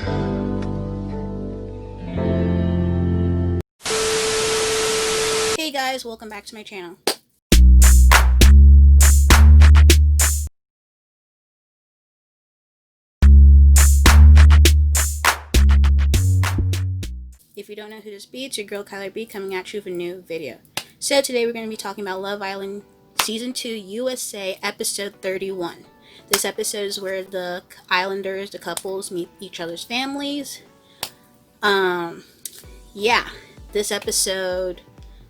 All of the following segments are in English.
Hey guys, welcome back to my channel. If you don't know who this be, it's your girl KylerB coming at you with a new video. So today we're going to be talking about Love Island Season 2 USA Episode 31. This episode is where the Islanders, the couples, meet each other's families. Yeah, this episode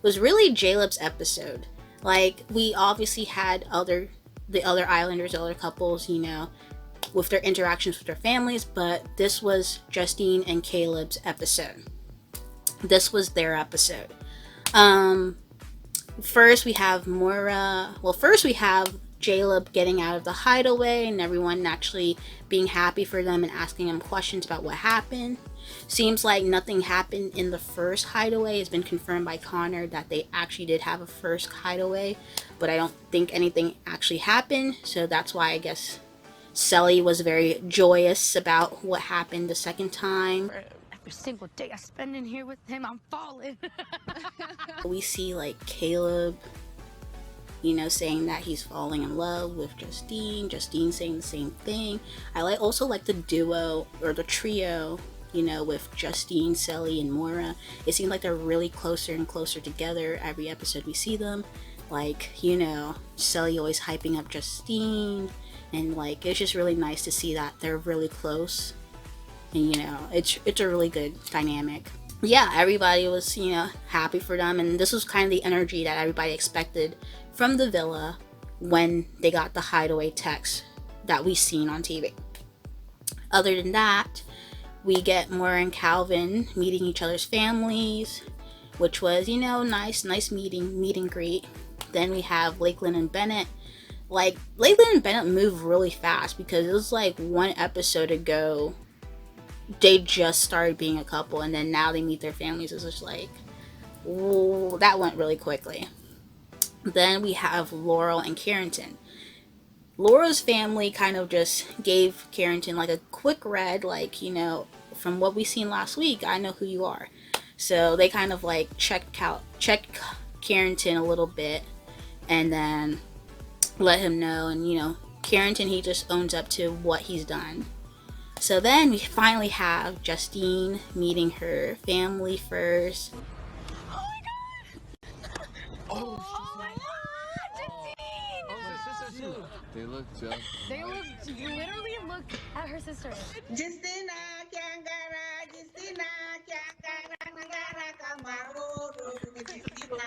was really Jaleb's episode. Like, we obviously had the other Islanders, the other couples, you know, with their interactions with their families, but this was Justine and Caleb's episode. This was their episode. First we have first we have Jaleb getting out of the hideaway and everyone actually being happy for them and asking him questions about what happened. Seems like nothing happened in the first hideaway. It's been confirmed by Connor that they actually did have a first hideaway, but I don't think anything actually happened, so that's why I guess Cely was very joyous about what happened the second time. Every single day I spend in here with him, I'm falling. We see like Caleb, you know, saying that he's falling in love with Justine. Justine saying the same thing. I also like the duo or the trio, you know, with Justine, Cely, and Moira. It seems like they're really closer and closer together every episode we see them. Like, you know, Cely always hyping up Justine, and like it's just really nice to see that they're really close. And you know, it's a really good dynamic. Yeah, everybody was, you know, happy for them, and this was kind of the energy that everybody expected from the villa when they got the hideaway text that we seen on TV. Other than that, we get Moira and Calvin meeting each other's families, which was, you know, nice meet and greet. Then we have Lakeland and Bennett. Like, Lakeland and Bennett move really fast because it was like one episode ago they just started being a couple, and then now they meet their families. It's just like, ooh, that went really quickly. Then we have Laurel and Carrington. Laurel's family kind of just gave Carrington like a quick red, like, you know, from what we seen last week, I know who you are. So they kind of like checked Carrington a little bit and then let him know, and you know, Carrington, he just owns up to what he's done. So then we finally have Justine meeting her family first. Oh my god! Oh my god, Justine! Oh, my sister too. They look just. You literally look at her sister. Justina, Kiangara, Justina, Kiangara, Kamaru, Justina,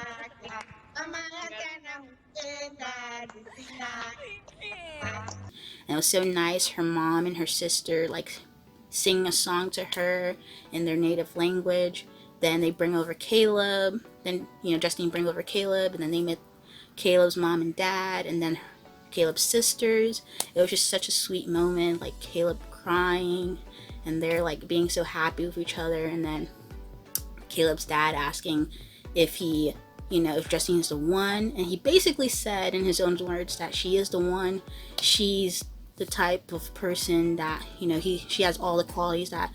And it was so nice. Her mom and her sister like sing a song to her in their native language. Then they bring over Caleb. Then, you know, Justine bring over Caleb, and then they met Caleb's mom and dad, and then Caleb's sisters. It was just such a sweet moment, like Caleb crying and they're like being so happy with each other, and then Caleb's dad asking if he, you know, if Justine is the one, and he basically said in his own words that she is the one. She's the type of person that, you know, she has all the qualities that,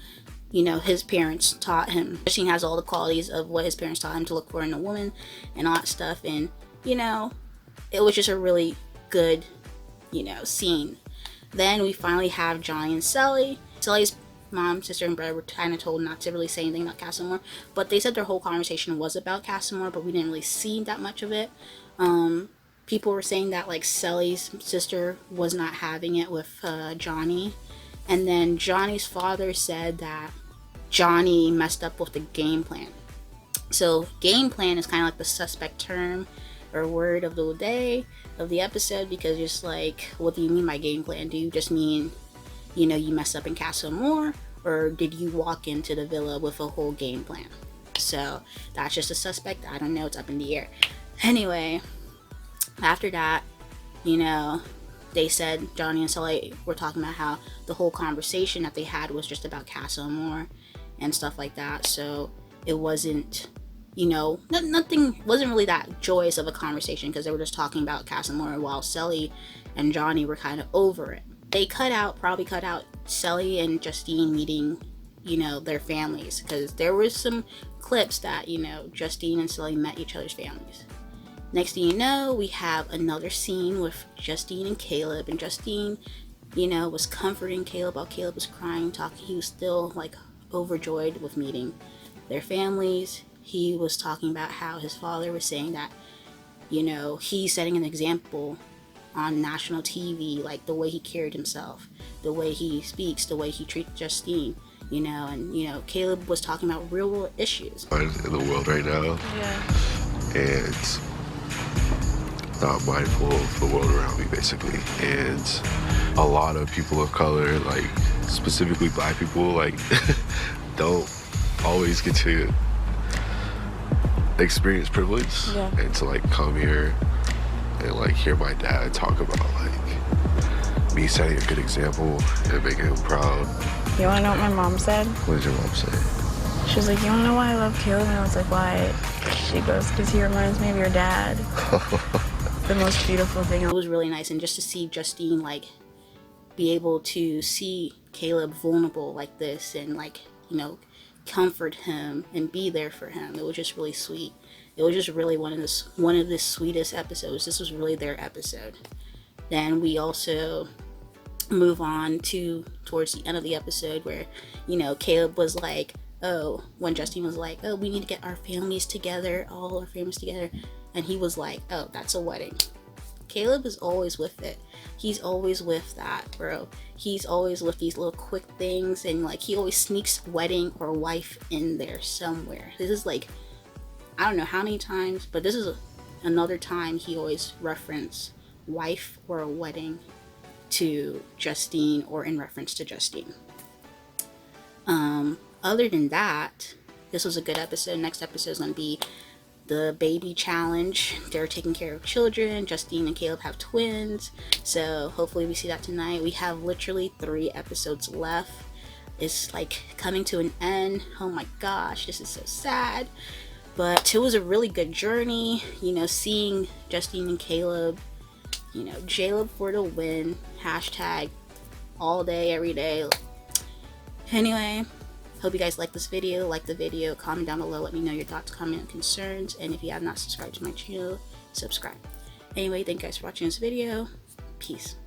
you know, his parents taught him. Justine has all the qualities of what his parents taught him to look for in a woman and all that stuff. And, you know, it was just a really good, you know, scene. Then we finally have Johnny and Cely. Cely's mom, sister, and brother were kind of told not to really say anything about Castlemore, but they said their whole conversation was about Castlemore, but we didn't really see that much of it. People were saying that like Cely's sister was not having it with Johnny, and then Johnny's father said that Johnny messed up with the game plan. So game plan is kind of like the suspect term or word of the day of the episode, because just like, what do you mean by game plan? Do you just mean, you know, you messed up in Castlemore, or did you walk into the villa with a whole game plan? So that's just a suspect. I don't know, it's up in the air. Anyway, after that, you know, they said Johnny and Cely were talking about how the whole conversation that they had was just about Castlemore and stuff like that. So it wasn't, you know, nothing wasn't really that joyous of a conversation, because they were just talking about Castlemore while Cely and Johnny were kind of over it. They probably cut out Cely and Justine meeting you know, their families, because there was some clips that, you know, Justine and Cely met each other's families. Next thing you know, we have another scene with Justine and Caleb, and Justine, you know, was comforting Caleb while Caleb was crying, talking. He was still like overjoyed with meeting their families. He was talking about how his father was saying that, you know, he's setting an example on national TV, like the way he carried himself, the way he speaks, the way he treats Justine, you know. And you know, Caleb was talking about real world issues in the world right now. And not mindful of the world around me, basically. And a lot of people of color, like specifically black people, like don't always get to experience privilege. And to like come here and like hear my dad talk about like me setting a good example and making him proud. You wanna know what my mom said? What did your mom say? She was like, you wanna know why I love Caleb? And I was like, why? She goes, because he reminds me of your dad. The most beautiful thing. It was really nice, and just to see Justine like be able to see Caleb vulnerable like this, and like, you know, comfort him and be there for him, it was just really sweet. It was just really one of the sweetest episodes. This was really their episode. Then we also move on to towards the end of the episode where, you know, Caleb was like, oh, when Justine was like, oh, we need to get our families together, all our families together. And he was like, oh, that's a wedding. Caleb is always with it. He's always with that, bro. He's always with these little quick things, and like he always sneaks wedding or wife in there somewhere. This is like, I don't know how many times, but this is another time he always referenced wife or a wedding to Justine, or in reference to Justine. Other than that, this was a good episode. Next episode is going to be the baby challenge. They're taking care of children. Justine and Caleb have twins, so hopefully we see that tonight. We have literally 3 episodes left. It's like coming to an end. Oh my gosh, this is so sad, but it was a really good journey, you know, seeing Justine and Caleb, you know, Jaleb for the win, hashtag all day every day. Anyway, hope you guys like this video. Like the video, comment down below, let me know your thoughts, comment, and concerns, and if you have not subscribed to my channel, subscribe. Anyway, thank you guys for watching this video. Peace.